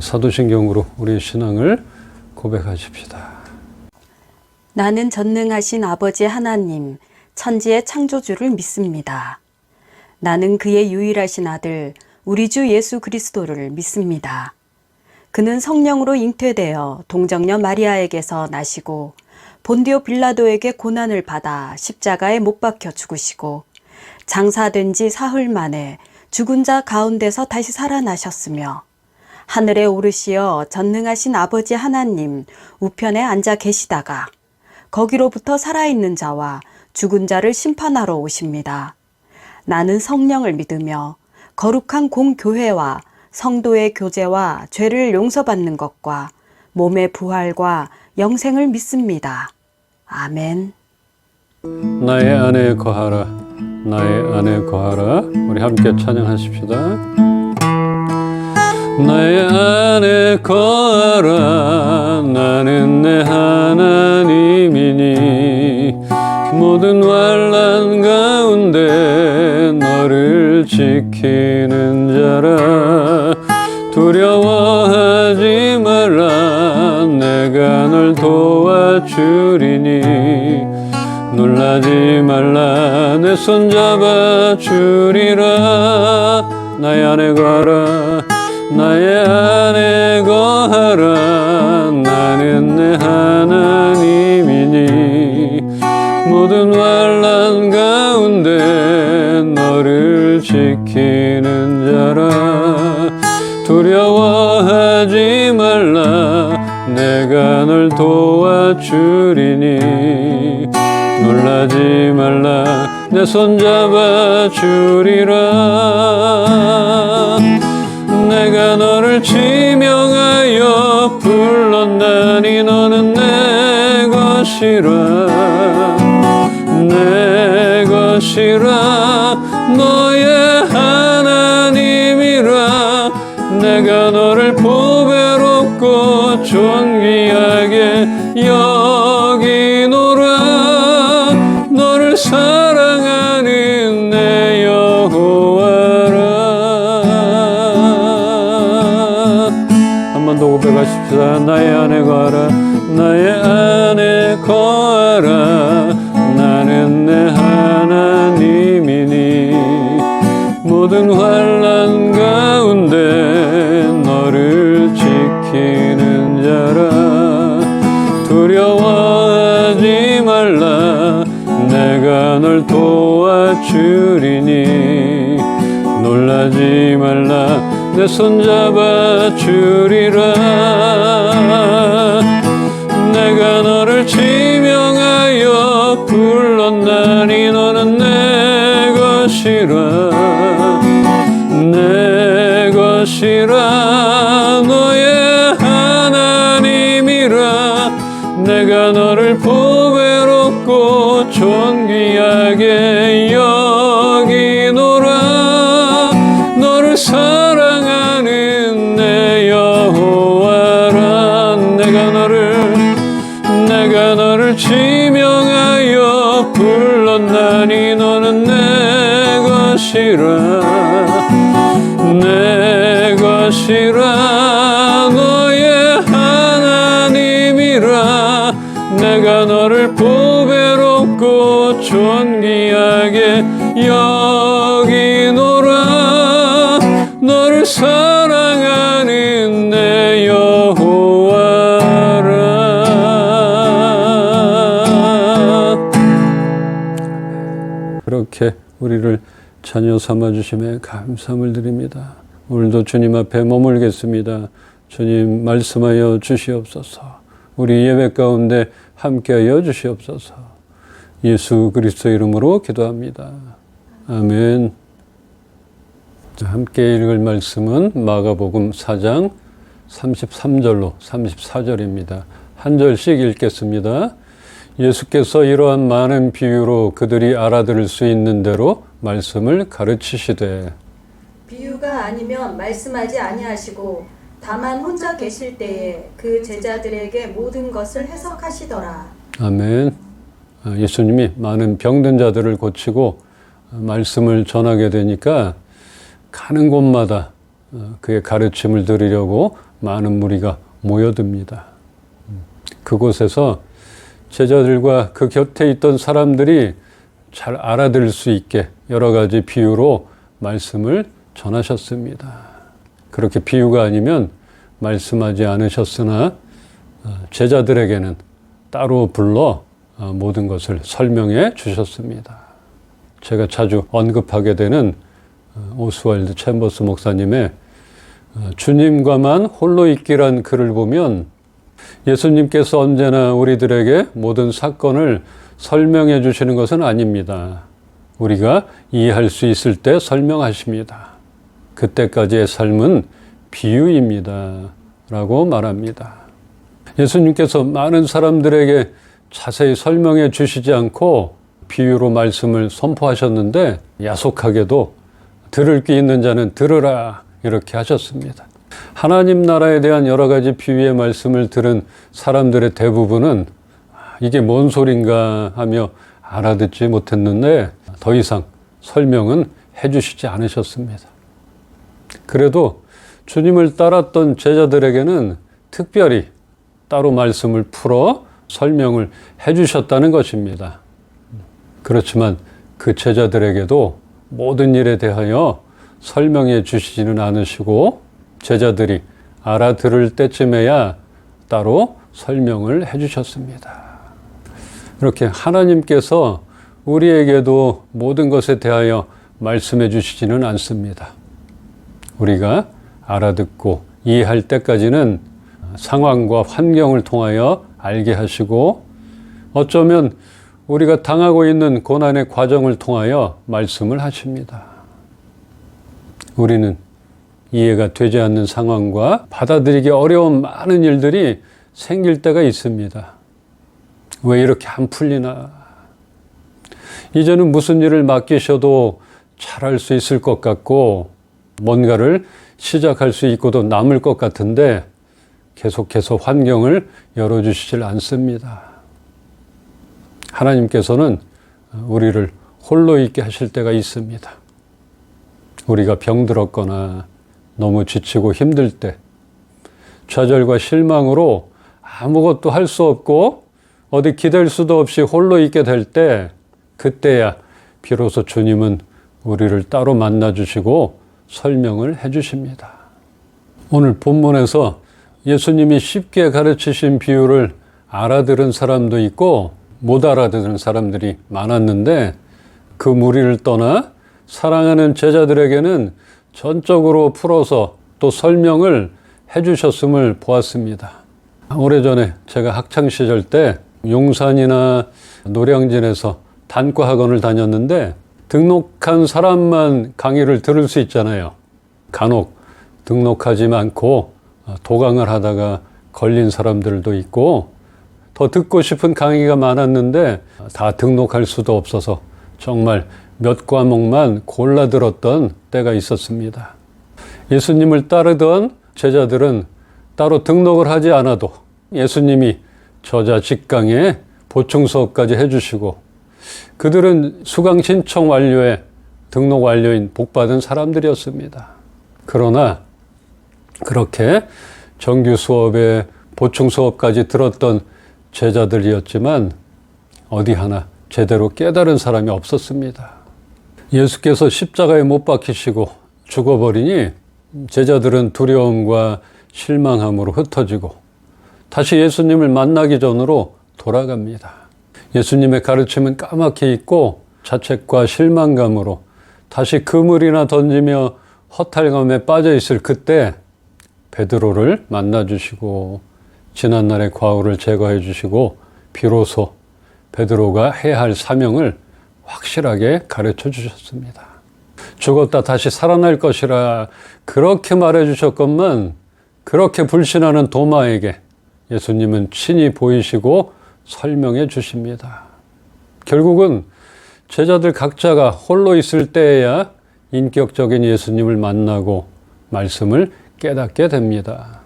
사도신경으로 우리의 신앙을 고백하십시다. 나는 전능하신 아버지 하나님, 천지의 창조주를 믿습니다. 나는 그의 유일하신 아들, 우리 주 예수 그리스도를 믿습니다. 그는 성령으로 잉태되어 동정녀 마리아에게서 나시고 본디오 빌라도에게 고난을 받아 십자가에 못 박혀 죽으시고 장사된 지 사흘 만에 죽은 자 가운데서 다시 살아나셨으며 하늘에 오르시어 전능하신 아버지 하나님 우편에 앉아 계시다가 거기로부터 살아있는 자와 죽은 자를 심판하러 오십니다. 나는 성령을 믿으며 거룩한 공교회와 성도의 교제와 죄를 용서받는 것과 몸의 부활과 영생을 믿습니다. 아멘. 나의 안에 거하라, 나의 안에 거하라. 우리 함께 찬양하십시다. 나의 안에 거하라, 나는 내 하나님이니 모든 환난 가운데 너를 지키는 자라. 두려워하지 말라, 내가 널 도와주리니 놀라지 말라, 내 손 잡아주리라. 나의 안에 거하라, 나의 안에 거하라, 나는 내 하나님이니 모든 환난 가운데 너를 지키는 자라. 두려워하지 말라, 내가 널 도와주리니 놀라지 말라, 내 손 잡아주리라. 내가 너를 지명하여 불렀나니 너는 내 것이라, 내 것이라, 너의 하나님이라. 내가 너를 보배롭고 존귀하게 여기노라. 너를 사랑하는 내 여호와라. 한 번 더 고백하십시다. 나의 안에 거하라, 나의 안에 거하라, 나는 내 하나님이니 모든 환난 가운데 너를 지키는 자라. 두려워하지 말라, 내가 널 도와주리니 놀라지 말라, 내 손 잡아주리라. 내가 너를 지명하여 불렀나니 너는 내 것이라, 내 것이라, 너의 하나님이라. 내가 너를 보배롭고 존귀하게 여기노라. 너를 사랑하는 내 여호와라. 내가 너를 지명하여 불렀나니 너는 내 것이라, 내 것이라, 너의 하나님이라. 내가 너를 보배롭고 존귀하게 여기노라. 너를 사랑하는 내 여호와라. 그렇게 우리를 자녀 삼아주심에 감사함을 드립니다. 오늘도 주님 앞에 머물겠습니다. 주님 말씀하여 주시옵소서. 우리 예배 가운데 함께하여 주시옵소서. 예수 그리스도 이름으로 기도합니다. 아멘. 함께 읽을 말씀은 마가복음 4장 33절로 34절입니다. 한 절씩 읽겠습니다. 예수께서 이러한 많은 비유로 그들이 알아들을 수 있는 대로 말씀을 가르치시되 비유가 아니면 말씀하지 아니하시고 다만 혼자 계실 때에 그 제자들에게 모든 것을 해석하시더라. 아멘. 예수님이 많은 병든 자들을 고치고 말씀을 전하게 되니까 가는 곳마다 그의 가르침을 들으려고 많은 무리가 모여듭니다. 그곳에서 제자들과 그 곁에 있던 사람들이 잘 알아들을 수 있게 여러 가지 비유로 말씀을 전하셨습니다. 그렇게 비유가 아니면 말씀하지 않으셨으나 제자들에게는 따로 불러 모든 것을 설명해 주셨습니다. 제가 자주 언급하게 되는 오스왈드 챔버스 목사님의 주님과만 홀로 있기란 글을 보면 예수님께서 언제나 우리들에게 모든 사건을 설명해 주시는 것은 아닙니다. 우리가 이해할 수 있을 때 설명하십니다. 그때까지의 삶은 비유입니다. 라고 말합니다. 예수님께서 많은 사람들에게 자세히 설명해 주시지 않고 비유로 말씀을 선포하셨는데 야속하게도 들을 귀 있는 자는 들으라 이렇게 하셨습니다. 하나님 나라에 대한 여러 가지 비유의 말씀을 들은 사람들의 대부분은 이게 뭔 소린가 하며 알아듣지 못했는데 더 이상 설명은 해주시지 않으셨습니다. 그래도 주님을 따랐던 제자들에게는 특별히 따로 말씀을 풀어 설명을 해주셨다는 것입니다. 그렇지만 그 제자들에게도 모든 일에 대하여 설명해 주시지는 않으시고 제자들이 알아들을 때쯤에야 따로 설명을 해주셨습니다. 이렇게 하나님께서 우리에게도 모든 것에 대하여 말씀해 주시지는 않습니다. 우리가 알아듣고 이해할 때까지는 상황과 환경을 통하여 알게 하시고 어쩌면 우리가 당하고 있는 고난의 과정을 통하여 말씀을 하십니다. 우리는 이해가 되지 않는 상황과 받아들이기 어려운 많은 일들이 생길 때가 있습니다. 왜 이렇게 안 풀리나? 이제는 무슨 일을 맡기셔도 잘할 수 있을 것 같고 뭔가를 시작할 수 있고도 남을 것 같은데 계속해서 환경을 열어주시질 않습니다. 하나님께서는 우리를 홀로 있게 하실 때가 있습니다. 우리가 병들었거나 너무 지치고 힘들 때, 좌절과 실망으로 아무것도 할 수 없고 어디 기댈 수도 없이 홀로 있게 될 때, 그때야 비로소 주님은 우리를 따로 만나주시고 설명을 해주십니다. 오늘 본문에서 예수님이 쉽게 가르치신 비유를 알아들은 사람도 있고 못 알아듣는 사람들이 많았는데 그 무리를 떠나 사랑하는 제자들에게는 전적으로 풀어서 또 설명을 해주셨음을 보았습니다. 오래전에 제가 학창시절 때 용산이나 노량진에서 단과학원을 다녔는데 등록한 사람만 강의를 들을 수 있잖아요. 간혹 등록하지 않고 도강을 하다가 걸린 사람들도 있고 더 듣고 싶은 강의가 많았는데 다 등록할 수도 없어서 정말 몇 과목만 골라 들었던 때가 있었습니다. 예수님을 따르던 제자들은 따로 등록을 하지 않아도 예수님이 저자 직강에 보충 수업까지 해주시고 그들은 수강 신청 완료에 등록 완료인 복받은 사람들이었습니다. 그러나 그렇게 정규 수업에 보충 수업까지 들었던 제자들이었지만 어디 하나 제대로 깨달은 사람이 없었습니다. 예수께서 십자가에 못 박히시고 죽어버리니 제자들은 두려움과 실망함으로 흩어지고 다시 예수님을 만나기 전으로 돌아갑니다. 예수님의 가르침은 까맣게 잊고 자책과 실망감으로 다시 그물이나 던지며 허탈감에 빠져 있을 그때 베드로를 만나주시고 지난날의 과오를 제거해 주시고 비로소 베드로가 해야 할 사명을 확실하게 가르쳐 주셨습니다. 죽었다 다시 살아날 것이라 그렇게 말해 주셨건만 그렇게 불신하는 도마에게 예수님은 친히 보이시고 설명해 주십니다. 결국은 제자들 각자가 홀로 있을 때에야 인격적인 예수님을 만나고 말씀을 깨닫게 됩니다.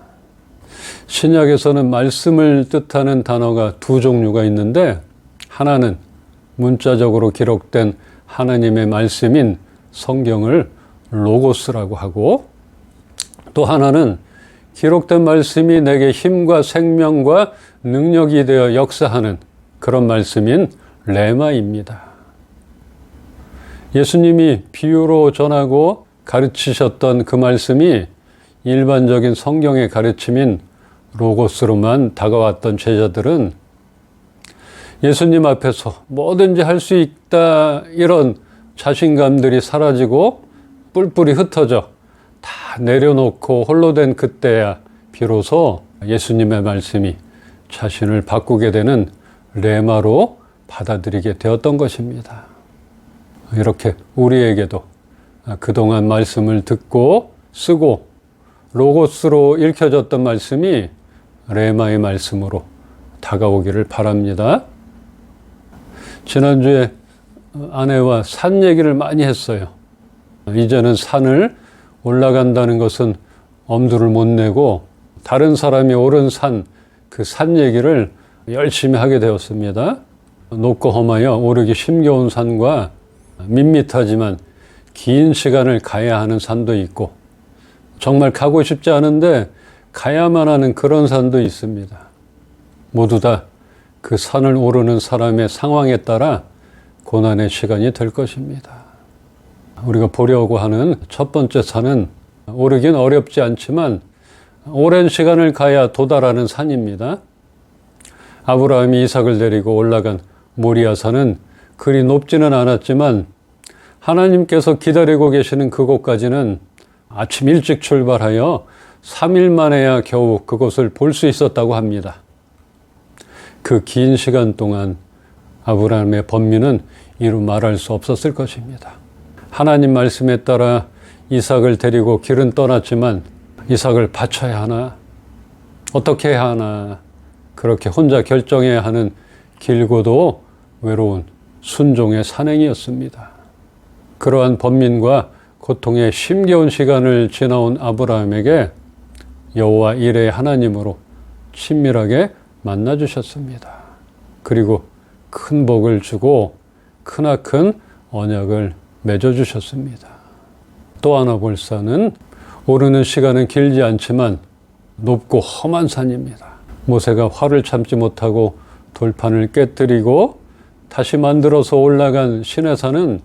신약에서는 말씀을 뜻하는 단어가 두 종류가 있는데 하나는 문자적으로 기록된 하나님의 말씀인 성경을 로고스라고 하고 또 하나는 기록된 말씀이 내게 힘과 생명과 능력이 되어 역사하는 그런 말씀인 레마입니다. 예수님이 비유로 전하고 가르치셨던 그 말씀이 일반적인 성경의 가르침인 로고스로만 다가왔던 제자들은 예수님 앞에서 뭐든지 할 수 있다 이런 자신감들이 사라지고 뿔뿔이 흩어져 다 내려놓고 홀로 된 그때야 비로소 예수님의 말씀이 자신을 바꾸게 되는 레마로 받아들이게 되었던 것입니다. 이렇게 우리에게도 그동안 말씀을 듣고 쓰고 로고스로 읽혀졌던 말씀이 레마의 말씀으로 다가오기를 바랍니다. 지난주에 아내와 산 얘기를 많이 했어요. 이제는 산을 올라간다는 것은 엄두를 못 내고 다른 사람이 오른 산, 그 산 얘기를 열심히 하게 되었습니다. 높고 험하여 오르기 힘겨운 산과 밋밋하지만 긴 시간을 가야 하는 산도 있고 정말 가고 싶지 않은데 가야만 하는 그런 산도 있습니다. 모두 다 그 산을 오르는 사람의 상황에 따라 고난의 시간이 될 것입니다. 우리가 보려고 하는 첫 번째 산은 오르긴 어렵지 않지만 오랜 시간을 가야 도달하는 산입니다. 아브라함이 이삭을 데리고 올라간 모리아산은 그리 높지는 않았지만 하나님께서 기다리고 계시는 그곳까지는 아침 일찍 출발하여 3일 만에야 겨우 그곳을 볼 수 있었다고 합니다. 그 긴 시간 동안 아브라함의 번민은 이루 말할 수 없었을 것입니다. 하나님 말씀에 따라 이삭을 데리고 길은 떠났지만 이삭을 바쳐야 하나? 어떻게 해야 하나? 그렇게 혼자 결정해야 하는 길고도 외로운 순종의 산행이었습니다. 그러한 번민과 고통의 힘겨운 시간을 지나온 아브라함에게 여호와 이레의 하나님으로 친밀하게 만나주셨습니다. 그리고 큰 복을 주고 크나큰 언약을 맺어주셨습니다. 또 하나 볼 산은 오르는 시간은 길지 않지만 높고 험한 산입니다. 모세가 화를 참지 못하고 돌판을 깨뜨리고 다시 만들어서 올라간 시내산은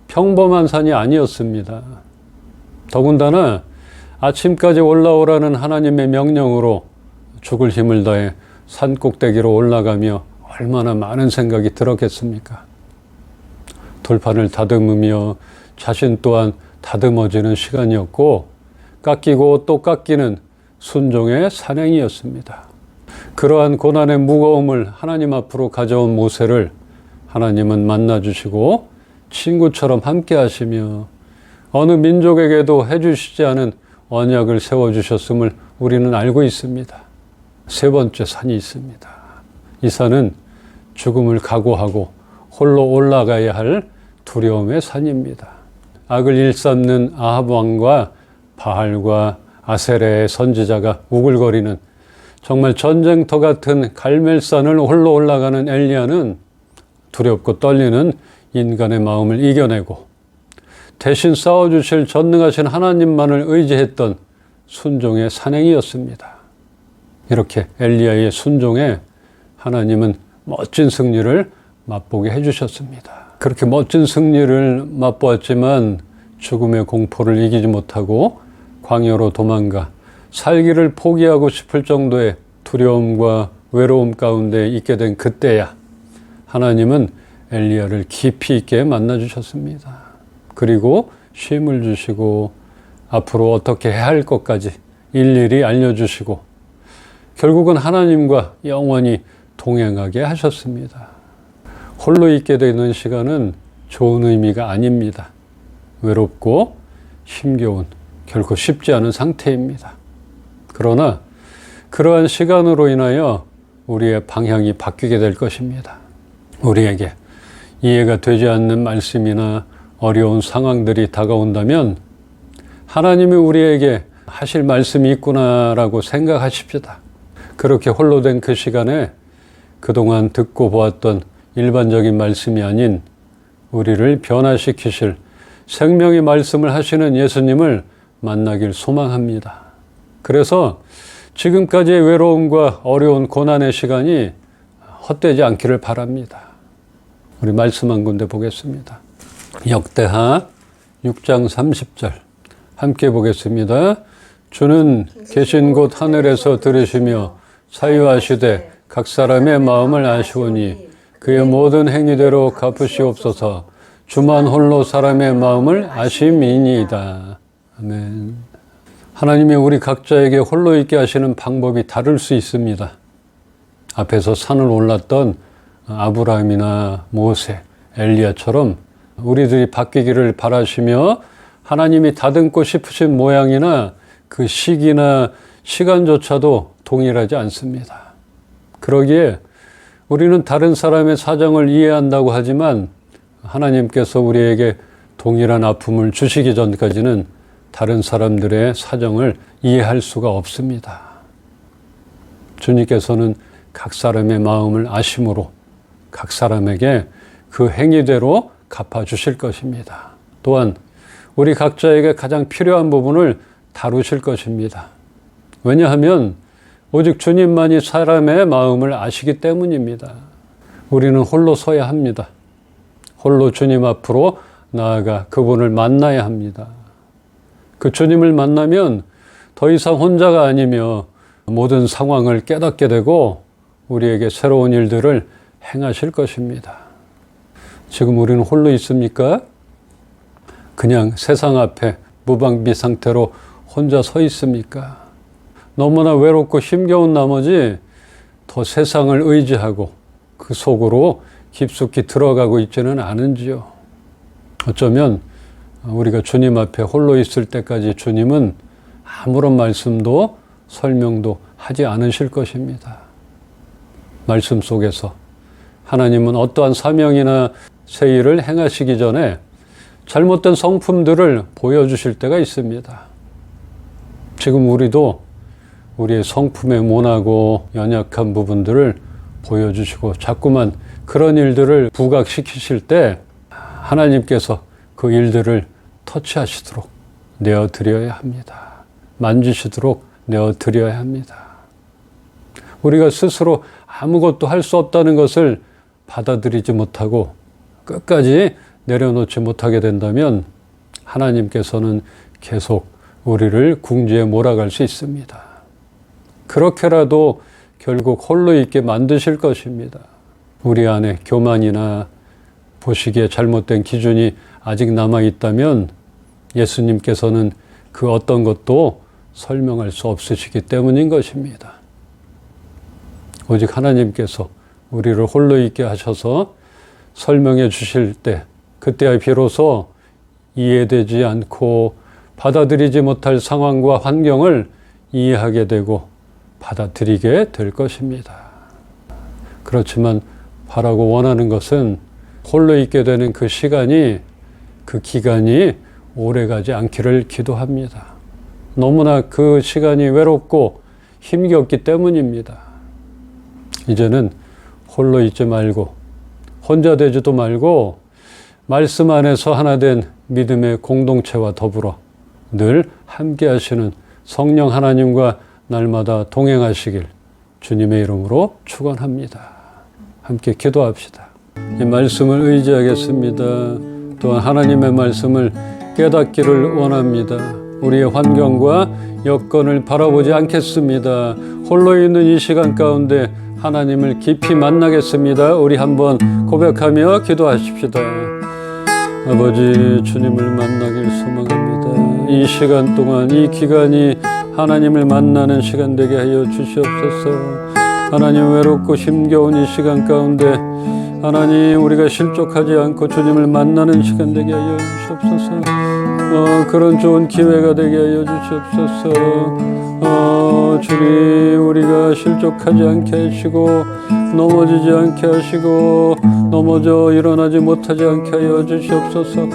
평범한 산이 아니었습니다. 더군다나 아침까지 올라오라는 하나님의 명령으로 죽을 힘을 다해 산 꼭대기로 올라가며 얼마나 많은 생각이 들었겠습니까? 돌판을 다듬으며 자신 또한 다듬어지는 시간이었고 깎이고 또 깎이는 순종의 산행이었습니다. 그러한 고난의 무거움을 하나님 앞으로 가져온 모세를 하나님은 만나주시고 친구처럼 함께 하시며 어느 민족에게도 해주시지 않은 언약을 세워주셨음을 우리는 알고 있습니다. 세 번째 산이 있습니다. 이 산은 죽음을 각오하고 홀로 올라가야 할 두려움의 산입니다. 악을 일삼는 아합 왕과 바알과 아세레의 선지자가 우글거리는 정말 전쟁터 같은 갈멜산을 홀로 올라가는 엘리야는 두렵고 떨리는 인간의 마음을 이겨내고 대신 싸워주실 전능하신 하나님만을 의지했던 순종의 산행이었습니다. 이렇게 엘리야의 순종에 하나님은 멋진 승리를 맛보게 해주셨습니다. 그렇게 멋진 승리를 맛보았지만 죽음의 공포를 이기지 못하고 광야로 도망가 살기를 포기하고 싶을 정도의 두려움과 외로움 가운데 있게 된 그때야 하나님은 엘리야를 깊이 있게 만나주셨습니다. 그리고 쉼을 주시고 앞으로 어떻게 해야 할 것까지 일일이 알려주시고 결국은 하나님과 영원히 동행하게 하셨습니다. 홀로 있게 되는 시간은 좋은 의미가 아닙니다. 외롭고 힘겨운, 결코 쉽지 않은 상태입니다. 그러나 그러한 시간으로 인하여 우리의 방향이 바뀌게 될 것입니다. 우리에게 이해가 되지 않는 말씀이나 어려운 상황들이 다가온다면 하나님이 우리에게 하실 말씀이 있구나라고 생각하십시다. 그렇게 홀로 된 그 시간에 그동안 듣고 보았던 일반적인 말씀이 아닌 우리를 변화시키실 생명의 말씀을 하시는 예수님을 만나길 소망합니다. 그래서 지금까지의 외로움과 어려운 고난의 시간이 헛되지 않기를 바랍니다. 우리 말씀 한 군데 보겠습니다. 역대하 6장 30절 함께 보겠습니다. 주는 계신 곳 하늘에서 들으시며 사유하시되 각 사람의 마음을 아시오니 그의 모든 행위대로 갚으시옵소서. 주만 홀로 사람의 마음을 아심이니이다. 아멘. 하나님이 우리 각자에게 홀로 있게 하시는 방법이 다를 수 있습니다. 앞에서 산을 올랐던 아브라함이나 모세, 엘리야처럼 우리들이 바뀌기를 바라시며 하나님이 다듬고 싶으신 모양이나 그 시기나 시간조차도 동일하지 않습니다. 그러기에 우리는 다른 사람의 사정을 이해한다고 하지만 하나님께서 우리에게 동일한 아픔을 주시기 전까지는 다른 사람들의 사정을 이해할 수가 없습니다. 주님께서는 각 사람의 마음을 아심으로 각 사람에게 그 행위대로 갚아주실 것입니다. 또한 우리 각자에게 가장 필요한 부분을 다루실 것입니다. 왜냐하면 오직 주님만이 사람의 마음을 아시기 때문입니다. 우리는 홀로 서야 합니다. 홀로 주님 앞으로 나아가 그분을 만나야 합니다. 그 주님을 만나면 더 이상 혼자가 아니며 모든 상황을 깨닫게 되고 우리에게 새로운 일들을 행하실 것입니다. 지금 우리는 홀로 있습니까? 그냥 세상 앞에 무방비 상태로 혼자 서 있습니까? 너무나 외롭고 힘겨운 나머지 더 세상을 의지하고 그 속으로 깊숙이 들어가고 있지는 않은지요. 어쩌면 우리가 주님 앞에 홀로 있을 때까지 주님은 아무런 말씀도 설명도 하지 않으실 것입니다. 말씀 속에서 하나님은 어떠한 사명이나 새 일을 행하시기 전에 잘못된 성품들을 보여주실 때가 있습니다. 지금 우리도 우리의 성품에 모나고 연약한 부분들을 보여주시고 자꾸만 그런 일들을 부각시키실 때 하나님께서 그 일들을 터치하시도록 내어드려야 합니다. 만지시도록 내어드려야 합니다. 우리가 스스로 아무것도 할 수 없다는 것을 받아들이지 못하고 끝까지 내려놓지 못하게 된다면 하나님께서는 계속 우리를 궁지에 몰아갈 수 있습니다. 그렇게라도 결국 홀로 있게 만드실 것입니다. 우리 안에 교만이나 보시기에 잘못된 기준이 아직 남아있다면 예수님께서는 그 어떤 것도 설명할 수 없으시기 때문인 것입니다. 오직 하나님께서 우리를 홀로 있게 하셔서 설명해 주실 때 그때야 비로소 이해되지 않고 받아들이지 못할 상황과 환경을 이해하게 되고 받아들이게 될 것입니다. 그렇지만 바라고 원하는 것은 홀로 있게 되는 그 시간이 그 기간이 오래가지 않기를 기도합니다. 너무나 그 시간이 외롭고 힘겹기 때문입니다. 이제는 홀로 있지 말고 혼자 되지도 말고 말씀 안에서 하나 된 믿음의 공동체와 더불어 늘 함께 하시는 성령 하나님과 날마다 동행하시길 주님의 이름으로 축원합니다. 함께 기도합시다. 이 말씀을 의지하겠습니다. 또한 하나님의 말씀을 깨닫기를 원합니다. 우리의 환경과 여건을 바라보지 않겠습니다. 홀로 있는 이 시간 가운데 하나님을 깊이 만나겠습니다. 우리 한번 고백하며 기도하십시다. 아버지, 주님을 만나길 소망합니다. 이 시간 동안, 이 기간이 하나님을 만나는 시간 되게 하여 주시옵소서. 하나님, 외롭고 힘겨운 이 시간 가운데 하나님, 우리가 실족하지 않고 주님을 만나는 시간 되게 하여 주시옵소서. 그런 좋은 기회가 되게 하여 주시옵소서. 주님, 우리가 실족하지 않게 하시고 넘어지지 않게 하시고 넘어져 일어나지 못하지 않게 하여 주시옵소서.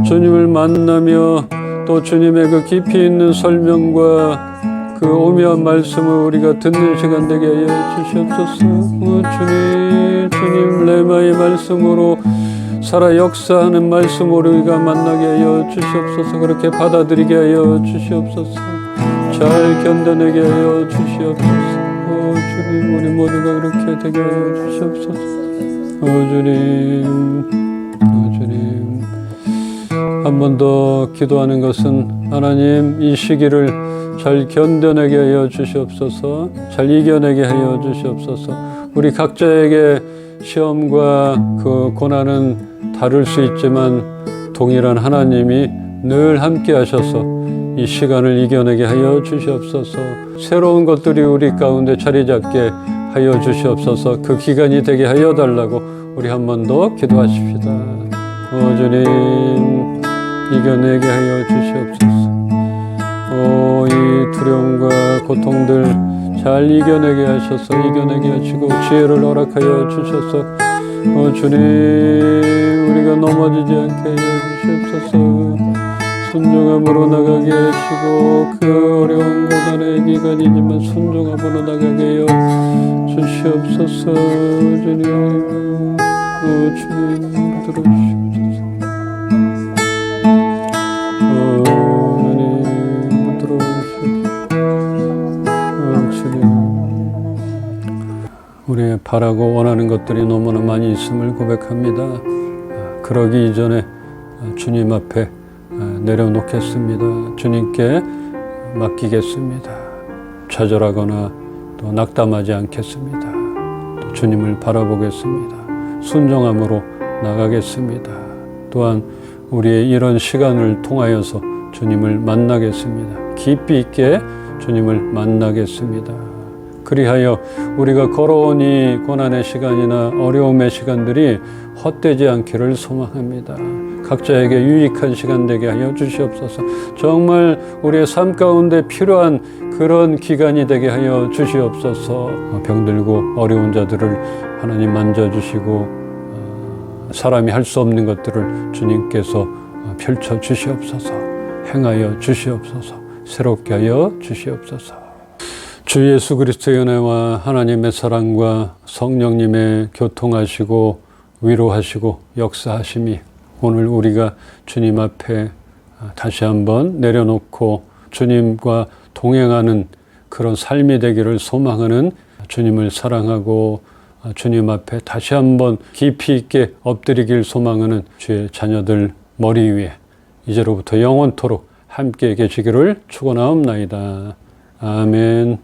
주님을 만나며 또 주님의 그 깊이 있는 설명과 그 오묘한 말씀을 우리가 듣는 시간 되게 하여 주시옵소서. 주님 레마의 말씀으로 살아 역사하는 말씀으로 우리가 만나게 하여 주시옵소서. 그렇게 받아들이게 하여 주시옵소서. 잘 견뎌내게 하여 주시옵소서. 주님, 우리 모두가 그렇게 되게 하여 주시옵소서. 주님, 주님. 한 번 더 기도하는 것은 하나님, 이 시기를 잘 견뎌내게 하여 주시옵소서. 잘 이겨내게 하여 주시옵소서. 우리 각자에게 시험과 그 고난은 다를 수 있지만 동일한 하나님이 늘 함께 하셔서 이 시간을 이겨내게 하여 주시옵소서. 새로운 것들이 우리 가운데 자리 잡게 하여 주시옵소서. 그 기간이 되게 하여 달라고 우리 한 번 더 기도하십시다. 주님, 이겨내게 하여 주시옵소서. 이 두려움과 고통들 잘 이겨내게 하셔서 이겨내게 하시고 지혜를 허락하여 주셔서 주님, 우리가 넘어지지 않게 하여 주시옵소서. 순종함으로 나가게 하시고 그 어려운 고난의 기간이지만 순종함으로 나가게 하여 주시옵소서. 주님, 주님 들어주시옵소서. 주님 들어주시옵소서. 주님, 우리의 바라고 원하는 것들이 너무나 많이 있음을 고백합니다. 그러기 이전에 주님 앞에 내려놓겠습니다. 주님께 맡기겠습니다. 좌절하거나 또 낙담하지 않겠습니다. 또 주님을 바라보겠습니다. 순종함으로 나가겠습니다. 또한 우리의 이런 시간을 통하여서 주님을 만나겠습니다. 깊이 있게 주님을 만나겠습니다. 그리하여 우리가 걸어온 이 고난의 시간이나 어려움의 시간들이 헛되지 않기를 소망합니다. 각자에게 유익한 시간 되게 하여 주시옵소서. 정말 우리의 삶 가운데 필요한 그런 기간이 되게 하여 주시옵소서. 병들고 어려운 자들을 하나님 만져주시고 사람이 할 수 없는 것들을 주님께서 펼쳐 주시옵소서. 행하여 주시옵소서. 새롭게 하여 주시옵소서. 주 예수 그리스도의 은혜와 하나님의 사랑과 성령님의 교통하시고 위로하시고 역사하심이 오늘 우리가 주님 앞에 다시 한번 내려놓고 주님과 동행하는 그런 삶이 되기를 소망하는, 주님을 사랑하고 주님 앞에 다시 한번 깊이 있게 엎드리길 소망하는 주의 자녀들 머리 위에 이제로부터 영원토록 함께 계시기를 축원하옵나이다. 아멘.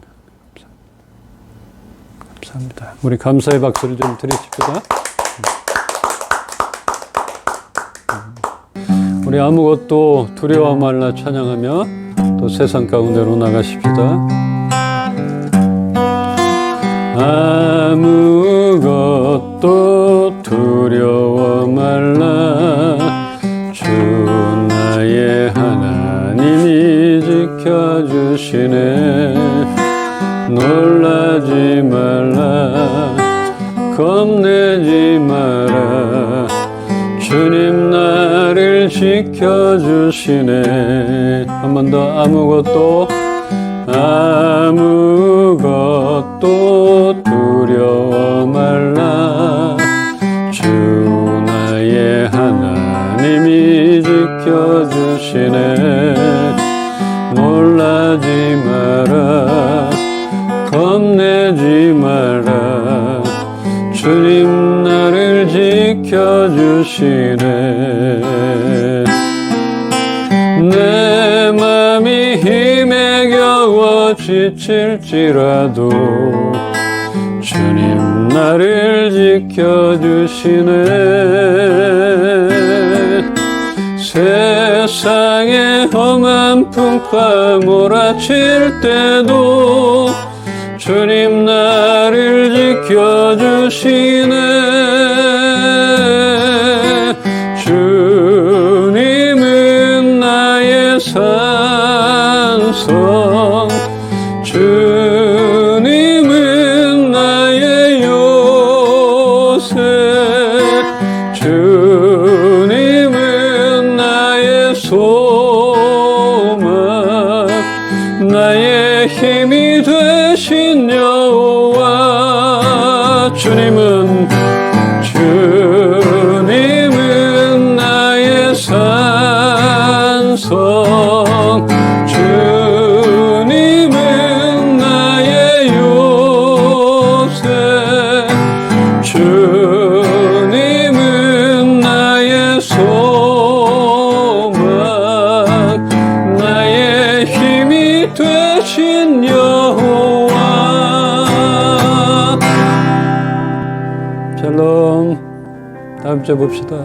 감사합니다. 우리 감사의 박수를 좀 드리십시다. 우리 아무것도 두려워 말라 찬양하며 또 세상 가운데로 나가십시다. 아무것도 두려워 말라. 주 나의 하나님이 지켜주시네. 놀라지 말라. 겁내지 마라. 주님 나를 지켜주시네. 한 번 더. 아무것도 두려워 말라. 주 나의 하나님이 지켜주시네. 놀라지 마라. 겁내지 마라. 주님 나를 지켜주시네. 내 맘이 힘에 겨워 지칠지라도 주님 나를 지켜주시네. 세상에 험한 풍파 몰아칠 때도 주님 나를 지켜주시네. 주님은 나의 산성, 주님은 나의 요새, 주님은 나의 소망, 나의 힘이 되신 여호와. 주님은 나의 산성, 주님 여호와. 샬롬. 다음 주에 봅시다.